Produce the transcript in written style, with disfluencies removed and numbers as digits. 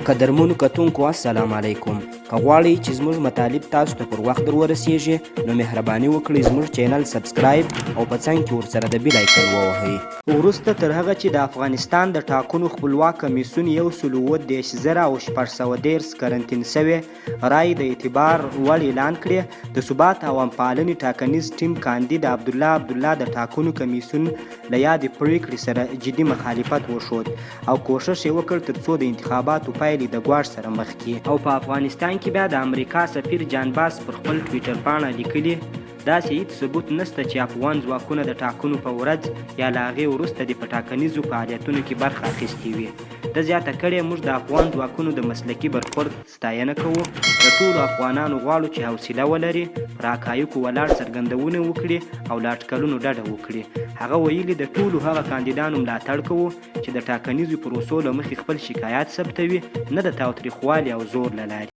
قدرمنو کتونکو السلام علیکم. که غواړئ چې زموږ مطالب تاسو ته پر وخت در ورسیږي نو مهرباني وکړئ زموږ چینل سبسکرایب او په څنګ کې ورسره د بیل آیکن ووهئ. وروسته تر هغه چې د افغانستان د ټاکنو خپلواک کمیسیون 130,613 کرنټین شوی رای د اعتبار وړ اعلان کړی، د ثبات او امپالنې ټاکنیز ټیم کاندید عبدالله د ټاکنو کمیسیون له یادې پرېکړې سره جدي مخالفت وښود او کوښښ یې وکړ ترڅو د انتخاباتو پایلې د ګواښ سره مخ کړي. او په افغانستان کې بیا د امریکا سفیر جان باس پر خپل ټویټر پاڼه لیکلي داسې هیڅ ثبوت نشته چې افغان ځواکونه د ټاکنو په ورځ یا له هغې وروسته د په ټاکنیزو فعالیتونو کې برخه اخیستې وي. ده زیاته کړې موږ د افغان ځواکونو د مسلکي برخورد ستاینه کوو. د ټولو افغانانو غواړو چې حوصله ولري، پر حقایقو ولاړ څرګندونه وکړي او له اټکلونو ډډه وکړي. هغه ویلي د ټولو هغه کاندیدانو ملاتړ کوو چې د ټاکنیزو پروسو له مخې خپل شکایات ثبتوي، نه د تاوتریخوالي او زور له لارې.